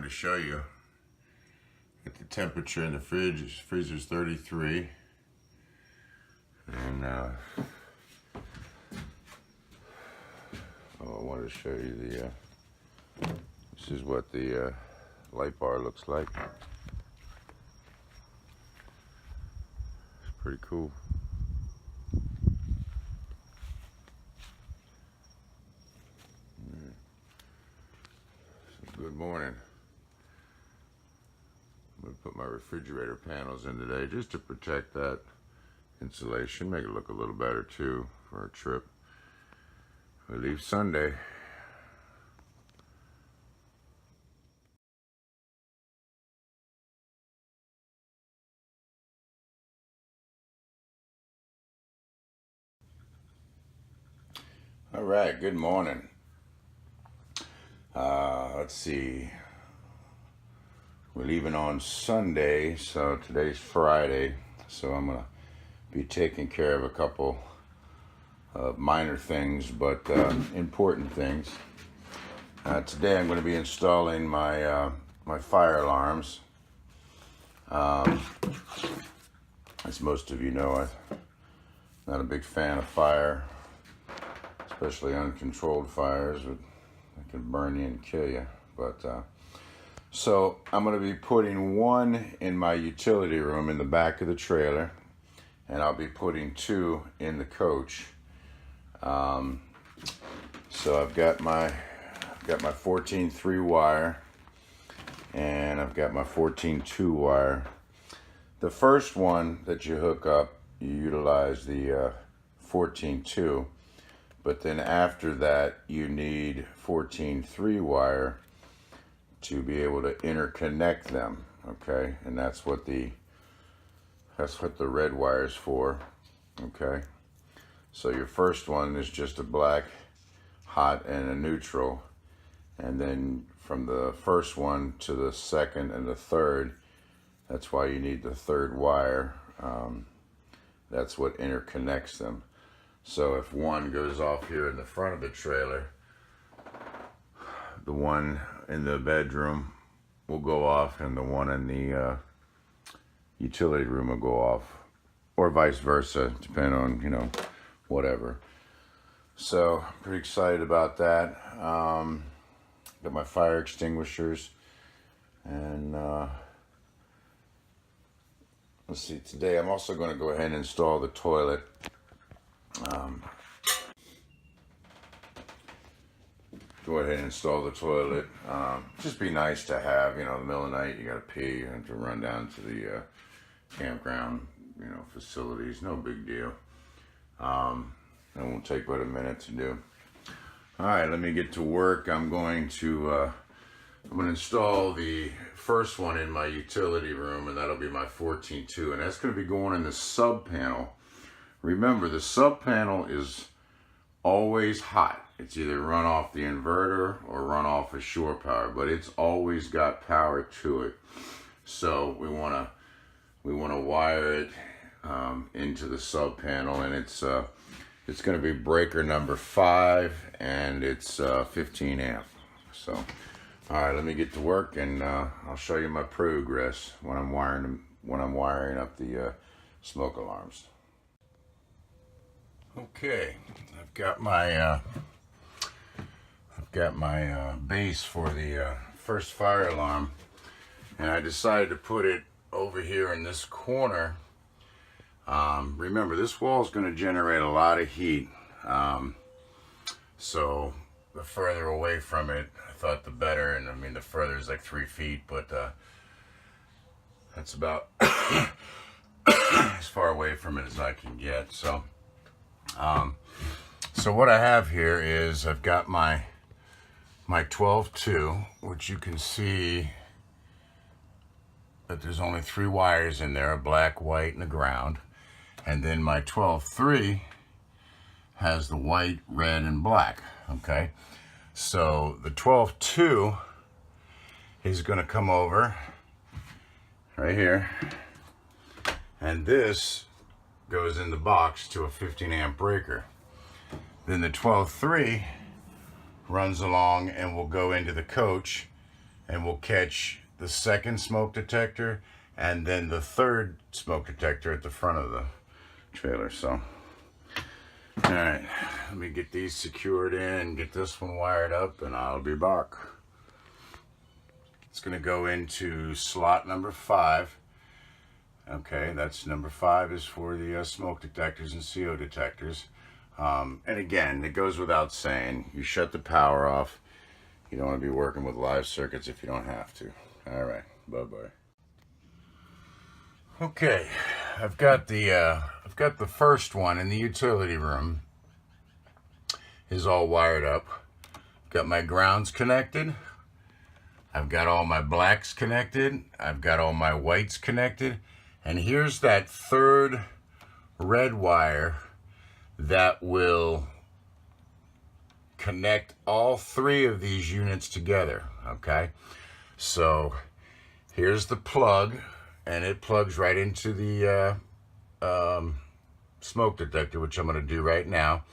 to show you at the temperature in the fridge. Freezer's 33, and I wanted to show you the this is what the light bar looks like. It's pretty cool. Good morning. I'm going to put my refrigerator panels in today just to protect that insulation, make it look a little better too for our trip. We leave Sunday. All right, good morning. Let's see. We're leaving on Sunday, so today's Friday. So I'm gonna be taking care of a couple of minor things, but important things. Today I'm going to be installing my my fire alarms. As most of you know, I'm not a big fan of fire, especially uncontrolled fires. That can burn you and kill you. But so I'm going to be putting one in my utility room in the back of the trailer, and I'll be putting two in the coach. So I've got my 14-3 wire, and I've got my 14-2 wire. The first one that you hook up, you utilize the 14-2. But then after that, you need 14-3 wire to be able to interconnect them, okay? And that's what the red wire is for, okay? So your first one is just a black, hot, and a neutral. And then from the first one to the second and the third, that's why you need the third wire. That's what interconnects them. So if one goes off here in the front of the trailer, the one in the bedroom will go off and the one in the utility room will go off, or vice versa, depending on, you know, whatever. So pretty excited about that. Got my fire extinguishers, and let's see, today I'm also going to go ahead and install the toilet. Go ahead and install the toilet. Just be nice to have, you know, in the middle of the night, you gotta pee, you have to run down to the campground, you know, facilities, no big deal. It won't take but a minute to do. All right, let me get to work. I'm going to install the first one in my utility room, and that'll be my 14-2, and that's gonna be going in the sub panel. Remember, the sub panel is always hot. It's either run off the inverter or run off of shore power, but it's always got power to it. So we wanna wire it into the sub panel, and it's gonna be breaker number 5, and it's 15 amp. So, all right, let me get to work, and I'll show you my progress when I'm wiring up the smoke alarms. Okay, I've got my base for the first fire alarm, and I decided to put it over here in this corner. Remember, this wall is going to generate a lot of heat, so the further away from it, I thought the better. And I mean, the further is like 3 feet, but that's about as far away from it as I can get. So so what I have here is I've got my 12-2, which you can see that there's only 3 wires in there, a black, white, and a ground. And then my 12-3 has the white, red, and black, okay? So the 12-2 is gonna come over right here, and this goes in the box to a 15 amp breaker. Then the 12-3 runs along and will go into the coach and we'll catch the second smoke detector and then the third smoke detector at the front of the trailer. So, all right, let me get these secured in, get this one wired up, and I'll be back. It's gonna go into slot number 5. Okay, that's number 5 is for the smoke detectors and CO detectors. And again, it goes without saying, you shut the power off. You don't want to be working with live circuits if you don't have to. All right, bye-bye. Okay, I've got the first one in the utility room is all wired up. Got my grounds connected. I've got all my blacks connected. I've got all my whites connected. And here's that third red wire that will connect all 3 of these units together, okay? So here's the plug, and it plugs right into the smoke detector, which I'm gonna do right now,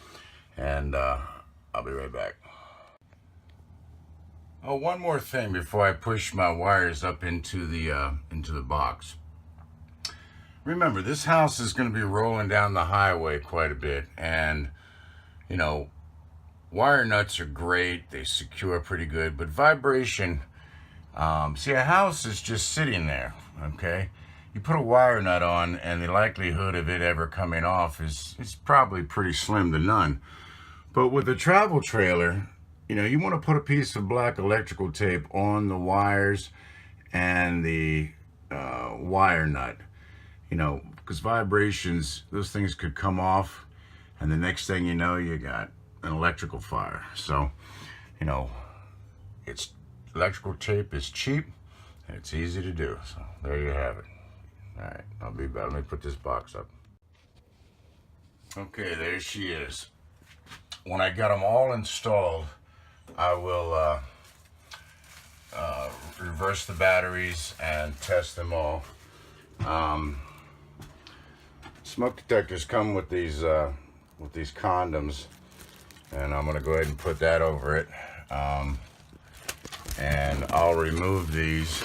and I'll be right back. Oh, one more thing before I push my wires up into the box. Remember, this house is going to be rolling down the highway quite a bit, and you know, wire nuts are great, they secure pretty good, but vibration, see, a house is just sitting there, okay? You put a wire nut on and the likelihood of it ever coming off is probably pretty slim to none. But with a travel trailer, you know, you want to put a piece of black electrical tape on the wires and the wire nut, you know, because vibrations, those things could come off, and the next thing you know, you got an electrical fire. So, you know, electrical tape is cheap and it's easy to do. So there you have it. All right, I'll be back. Let me put this box up. Okay, there she is. When I got them all installed, I will reverse the batteries and test them all. Smoke detectors come with these condoms, and I'm gonna go ahead and put that over it. And I'll remove these.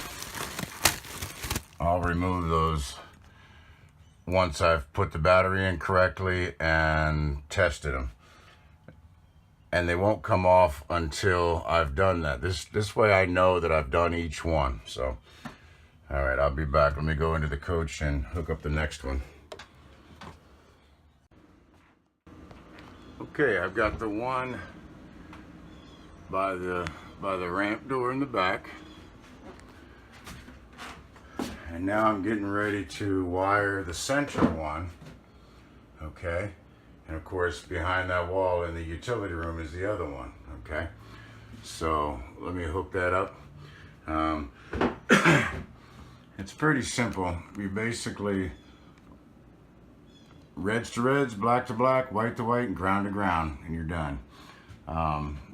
I'll remove those once I've put the battery in correctly and tested them. And they won't come off until I've done that. This way I know that I've done each one. So, all right, I'll be back. Let me go into the coach and hook up the next one. Okay, I've got the one by the ramp door in the back. And now I'm getting ready to wire the center one, okay? And of course, behind that wall in the utility room is the other one, okay? So let me hook that up. It's pretty simple. We basically, reds to reds, black to black, white to white, and ground to ground, and you're done.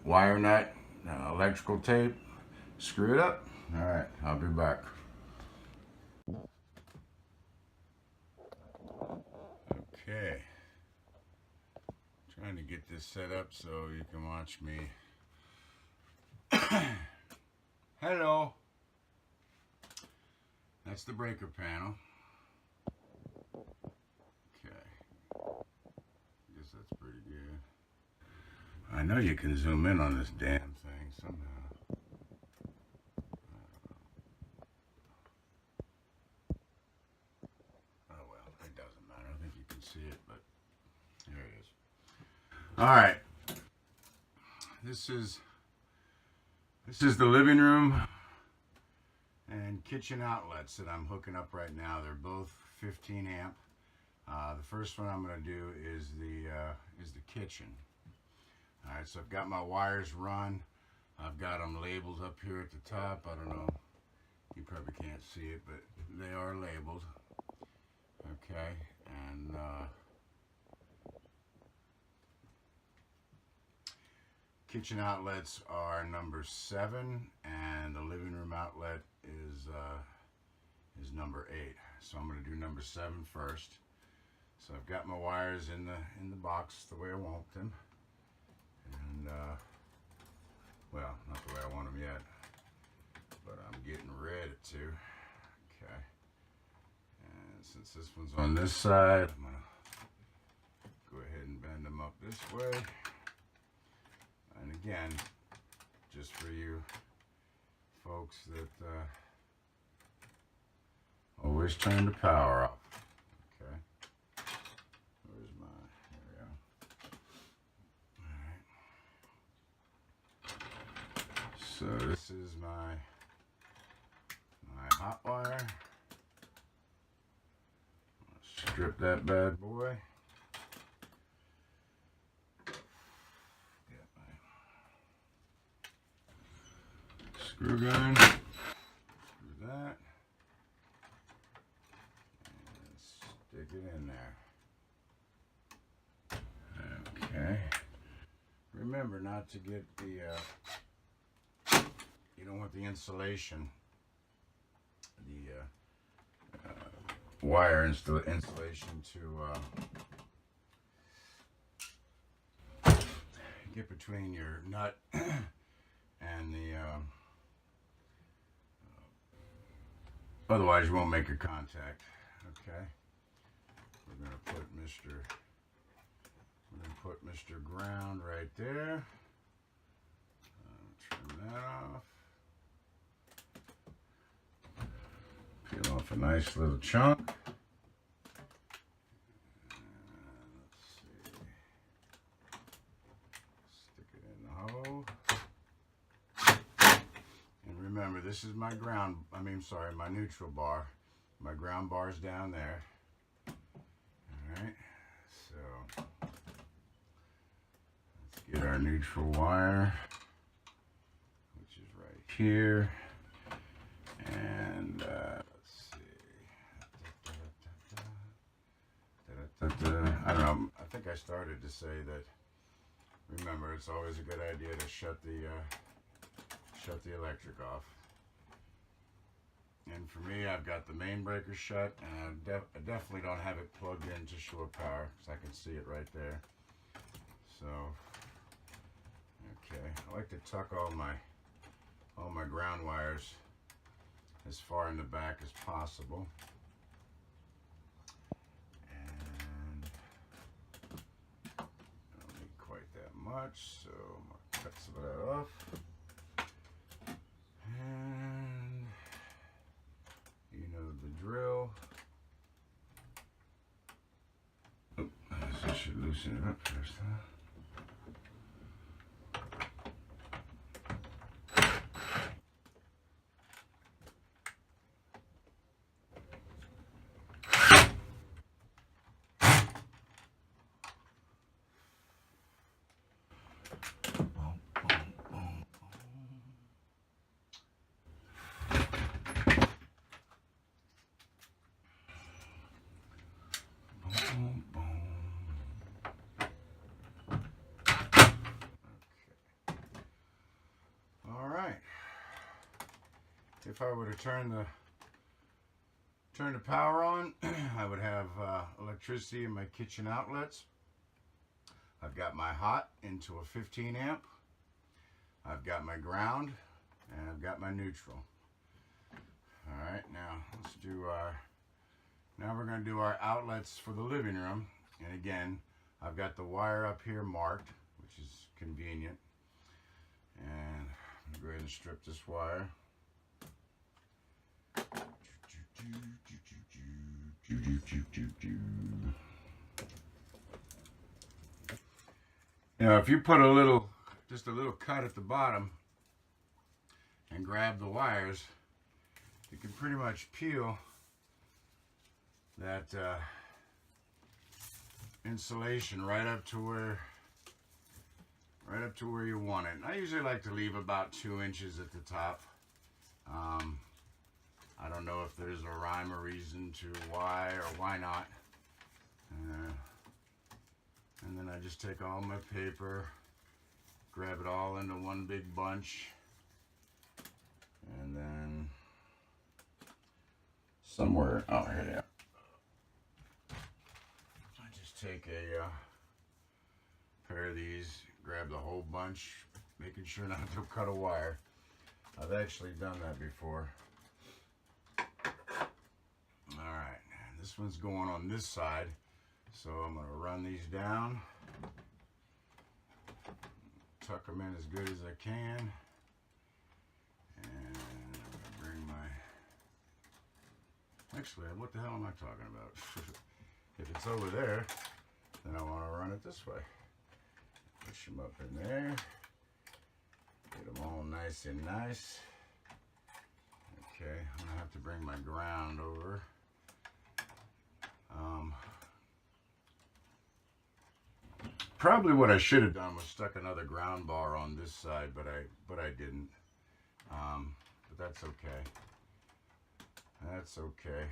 Wire nut, electrical tape, screw it up. All right, I'll be back. Okay, trying to get this set up so you can watch me. Hello. That's the breaker panel. Okay, I guess that's pretty good. I know you can zoom in on this damn thing somehow. Oh well, it doesn't matter. I think you can see it, but there it is. All right, this is the living room and kitchen outlets that I'm hooking up right now. They're both 15 amp. The first one I'm going to do is the kitchen. All right, so I've got my wires run. I've got them labeled up here at the top. I don't know, you probably can't see it, but they are labeled. Okay, and kitchen outlets are number 7, and the living room outlet is number 8. So I'm going to do number 7 first. So I've got my wires in the box the way I want them, and well, not the way I want them yet. but I'm getting ready to. Okay. And since this one's on this side, I'm gonna go ahead and bend them up this way. And again, just for you folks that always turn the power off. Okay. Where's my, there we go. Alright. So this is my hot wire. Strip that bad boy. Get my screw gun. Screw that. And stick it in there. Okay. Remember not to get the, you don't want the insulation, the wire insulation to get between your nut and the, otherwise you won't make a contact. Okay. We're going to put Mr. Ground right there. Turn that off. Peel off a nice little chunk. Let's see. Stick it in the hole. And remember, this is my ground, my neutral bar. My ground bar's down there. Alright, so let's get our neutral wire, which is right here. And let's see. I don't know. I think I started to say that. Remember, it's always a good idea to shut the electric off. And for me, I've got the main breaker shut, and I definitely don't have it plugged into shore power because I can see it right there. So, okay, I like to tuck all my ground wires as far in the back as possible. And I don't need quite that much, so I'm going to cut some of that off. And you know the drill. Oh, I should loosen it up first, huh? If I were to turn the power on, I would have electricity in my kitchen outlets. I've got my hot into a 15 amp. I've got my ground, and I've got my neutral. All right, now let's do now we're going to do our outlets for the living room. And again, I've got the wire up here marked, which is convenient. And I'm going to go ahead and strip this wire. Now, if you put just a little cut at the bottom and grab the wires, you can pretty much peel that insulation right up to where you want it. And I usually like to leave about 2 inches at the top. I don't know if there's a rhyme or reason to why or why not. And then I just take all my paper, grab it all into one big bunch, and then somewhere, oh, here they are. I just take a pair of these, grab the whole bunch, making sure not to cut a wire. I've actually done that before. All right, this one's going on this side, so I'm going to run these down, tuck them in as good as I can, and I'm going to bring my, actually, what the hell am I talking about? If it's over there, then I want to run it this way. Push them up in there, get them all nice and nice. Okay, I'm going to have to bring my ground over. Probably what I should have done was stuck another ground bar on this side, but I didn't. But that's okay. That's okay.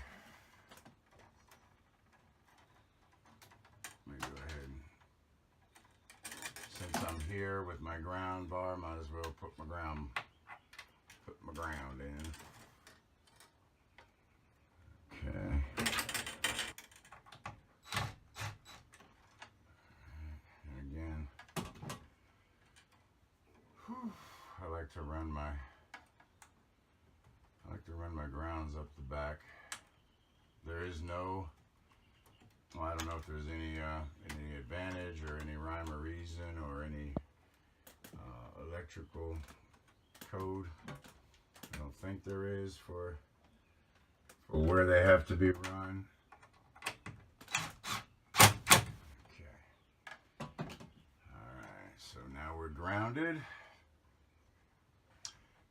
Let me go ahead and, since I'm here with my ground bar, might as well put my ground in. Okay. And again, I like to run my grounds up the back. There is no, well, I don't know if there's any advantage or any rhyme or reason or any electrical code. I don't think there is for where they have to be run. Okay. Alright, so now we're grounded.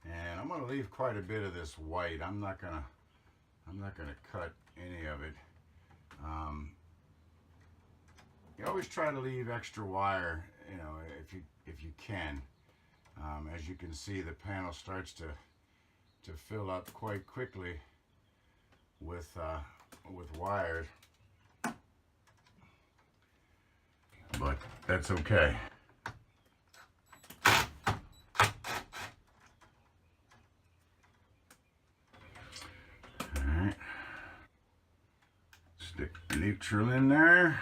And I'm gonna leave quite a bit of this white. I'm not gonna cut any of it. You always try to leave extra wire, you know, if you can. As you can see, the panel starts to fill up quite quickly with wires, but that's okay. All right, stick neutral in there.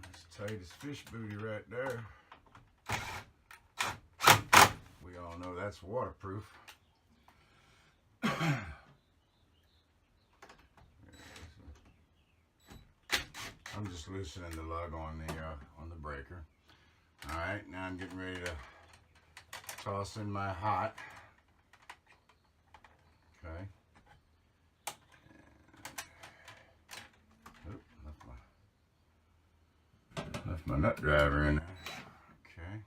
That's tight as fish booty right there. We all know that's waterproof. I'm just loosening the lug on the breaker. All right, now I'm getting ready to toss in my hot. Okay. And, left my nut driver in there. Okay.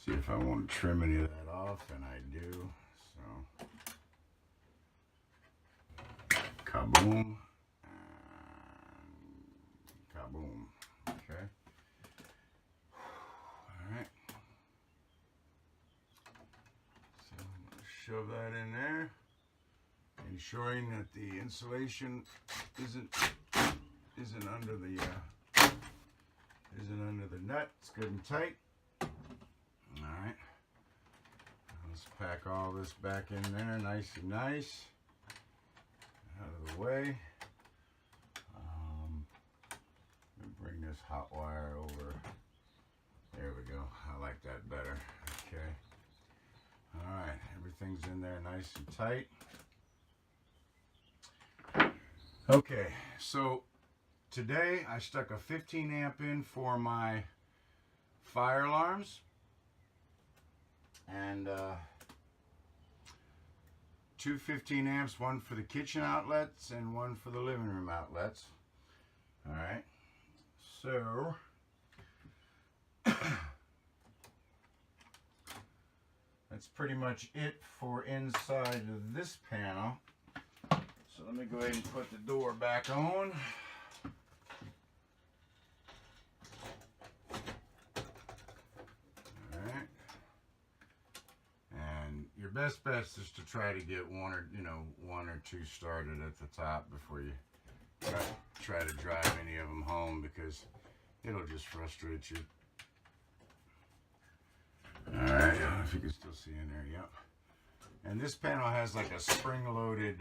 See if I want to trim any of that off, and I do. So, kaboom, and kaboom. Okay. All right. So I'm going to shove that in there, ensuring that the insulation isn't under the nut. It's good and tight. Alright, let's pack all this back in there nice and nice, out of the way. Let me bring this hot wire over. There we go. I like that better. Okay. Alright, everything's in there nice and tight. Okay, so today I stuck a 15 amp in for my fire alarms. And two 15 amps, one for the kitchen outlets and one for the living room outlets. All right, so that's pretty much it for inside of this panel. So let me go ahead and put the door back on. Your best bet is to try to get one or two started at the top before you try to drive any of them home, because it'll just frustrate you. All right, if you can still see in there, yep. And this panel has like a spring-loaded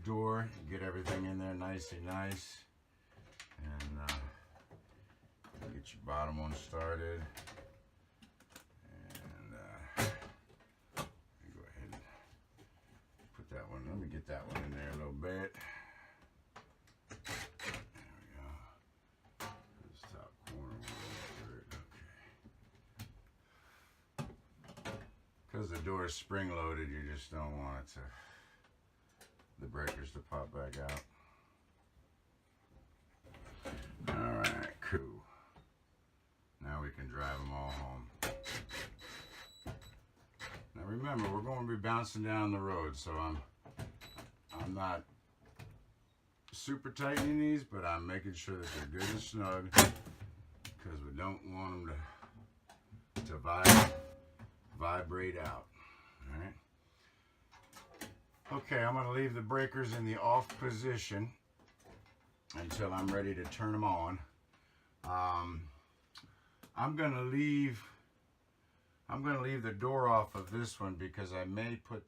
door. You get everything in there nice and nice, and you Get your bottom one started. And go ahead and put that one. Let me get that one in there a little bit. There we go. This top corner will okay. Because the door is spring loaded, you just don't want it to, the breakers to pop back out. Alright, cool. Now we can drive them all home. Now remember, we're going to be bouncing down the road, so I'm not super tightening these, but I'm making sure that they're good and snug, because we don't want them to vibrate out. Alright. Okay, I'm going to leave the breakers in the off position until I'm ready to turn them on. I'm going to leave the door off of this one because I may put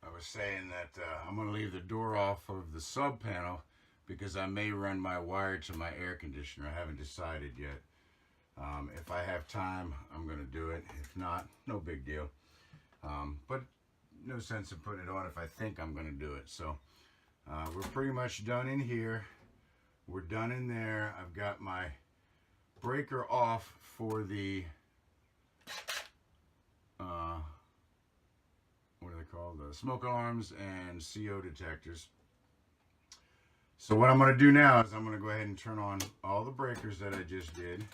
I was saying that I'm going to leave the door off of the sub panel because I may run my wire to my air conditioner. I haven't decided yet. If I have time, I'm going to do it. If not, no big deal. But no sense in putting it on if I think I'm going to do it. So we're pretty much done in here. We're done in there. I've got my breaker off for the what are they called? The smoke alarms and CO detectors. So what I'm going to do now is I'm going to go ahead and turn on all the breakers that I just did.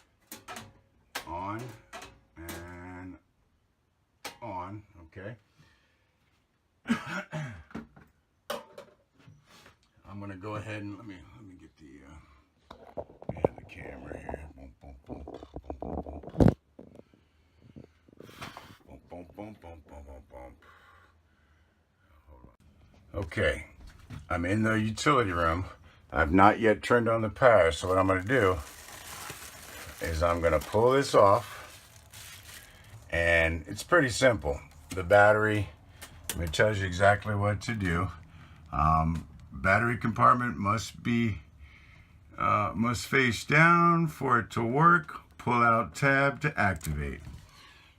On and on, okay. I'm going to go ahead and let me get the camera here. Boom, boom, boom, boom, boom, boom. Boom, boom, boom, boom, boom, boom, boom. Hold on. Okay, I'm in the utility room. I've not yet turned on the power, so what I'm going to do is I'm going to pull this off, and it's pretty simple. The battery, it tells you exactly what to do. Battery compartment must face down for it to work. Pull out tab to activate.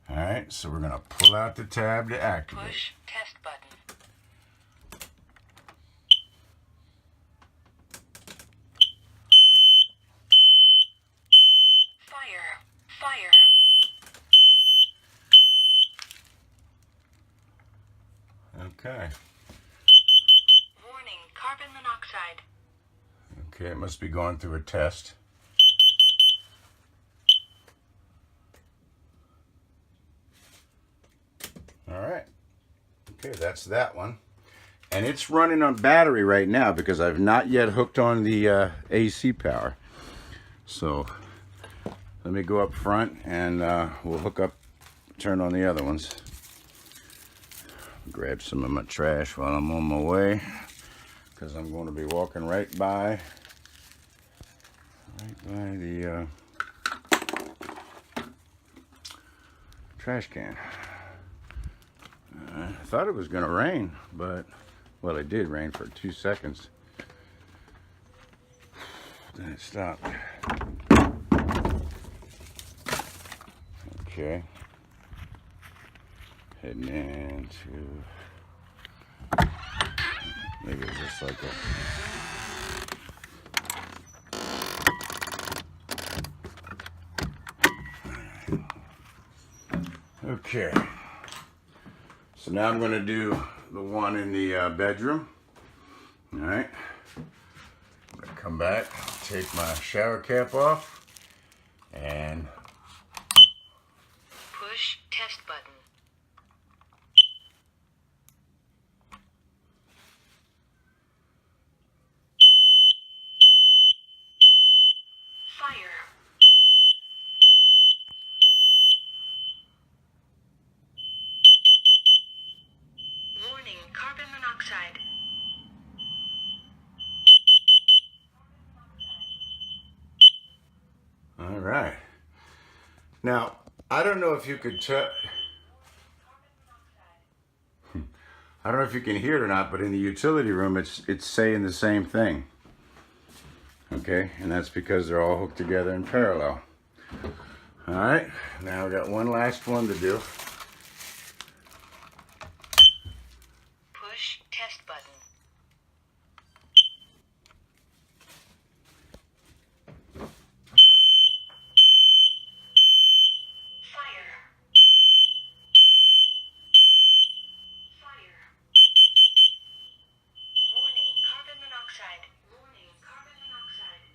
All right, so we're going to pull out the tab to activate. Push test button. Fire. Okay. Warning, carbon monoxide. Okay, it must be going through a test. All right. Okay, that's that one. And it's running on battery right now because I've not yet hooked on the AC power. So let me go up front and we'll hook up, turn on the other ones. Grab some of my trash while I'm on my way, because I'm going to be walking right by the trash can. I thought it was going to rain, but, well, it did rain for 2 seconds. Then it stopped. Okay. Heading into, maybe it's just like a, okay. So now I'm going to do the one in the bedroom. All right. I'm going to come back, take my shower cap off, and Push test button. Fire. Warning, carbon monoxide. all right. Now, I don't know if you could tell. I don't know if you can hear it or not, but in the utility room, it's saying the same thing. Okay, and that's because they're all hooked together in parallel. All right, now we got one last one to do. Push test button. Fire. Fire. Warning, carbon monoxide. Warning, carbon monoxide.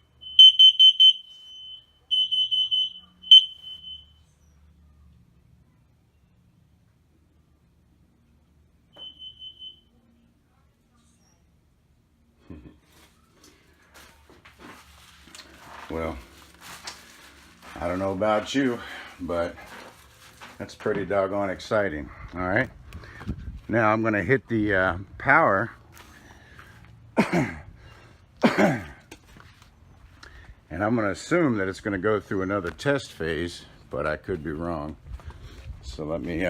Well, I don't know about you, but that's pretty doggone exciting. All right, now I'm going to hit the power. And I'm going to assume that it's going to go through another test phase, but I could be wrong. So let me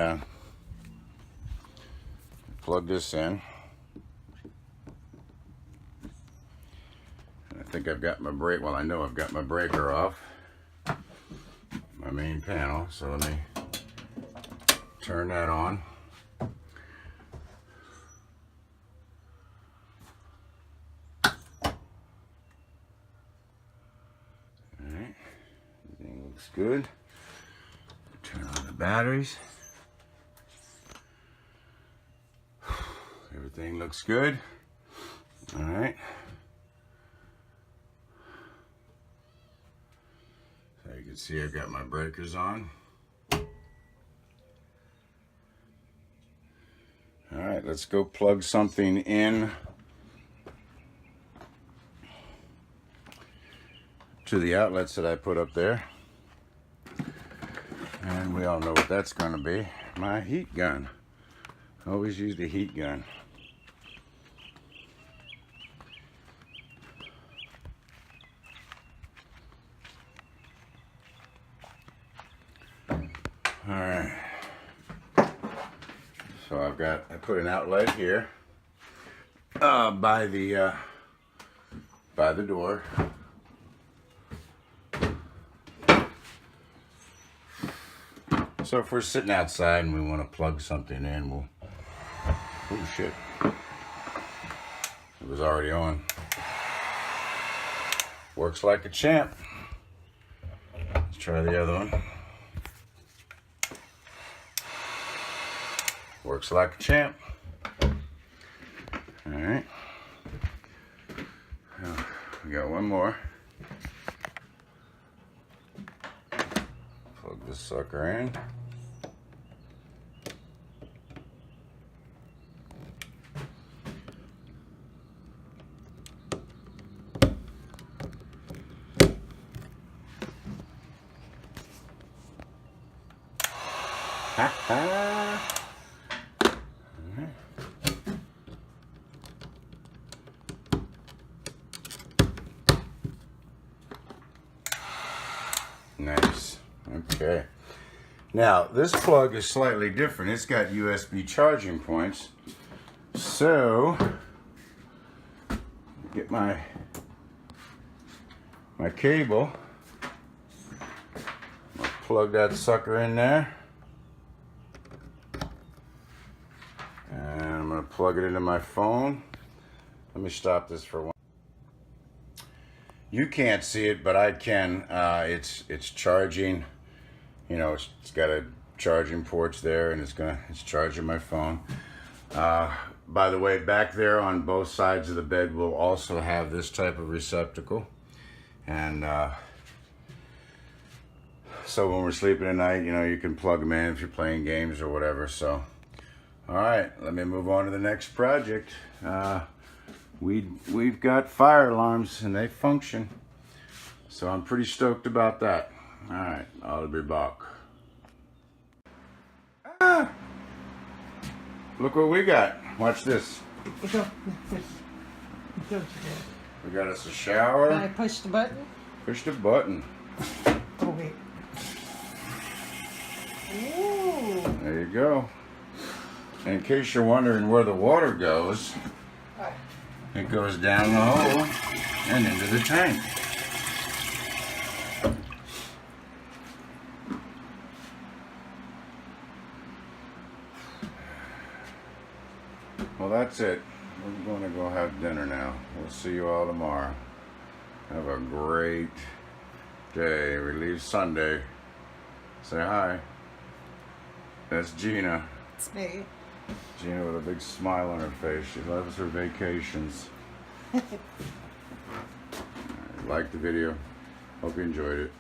plug this in. And I think I've got my break. Well, I know I've got my breaker off, my main panel. So let me turn that on. Looks good. Turn on the batteries. Everything looks good. All right. So you can see I've got my breakers on. All right, let's go plug something in to the outlets that I put up there. And we all know what that's going to be. My heat gun. Always use the heat gun. Alright. So I put an outlet here by the door. So if we're sitting outside and we want to plug something in, we'll... Oh shit. It was already on. Works like a champ. Let's try the other one. Works like a champ. Alright. We got one more. Plug this sucker in. Ha ha! Nice. Okay. Now, this plug is slightly different. It's got USB charging points. So, get my cable. I'll plug that sucker in there. And I'm going to plug it into my phone. Let me stop this for one. You can't see it, but I can. It's charging. You know, it's got a charging ports there, and it's charging my phone. By the way, back there on both sides of the bed, we'll also have this type of receptacle, and so when we're sleeping at night, you know, you can plug them in if you're playing games or whatever. So, all right, let me move on to the next project. We've got fire alarms and they function, so I'm pretty stoked about that. All right, I'll be back. Ah! Look what we got. Watch this. We got us a shower. Can I push the button? Push the button. Oh wait. Ooh. There you go. And in case you're wondering where the water goes, it goes down the hole and into the tank. Well, that's it. We're going to go have dinner now. We'll see you all tomorrow. Have a great day. We leave Sunday. Say hi. That's Gina. It's me. Gina with a big smile on her face. She loves her vacations. Like the video. Hope you enjoyed it.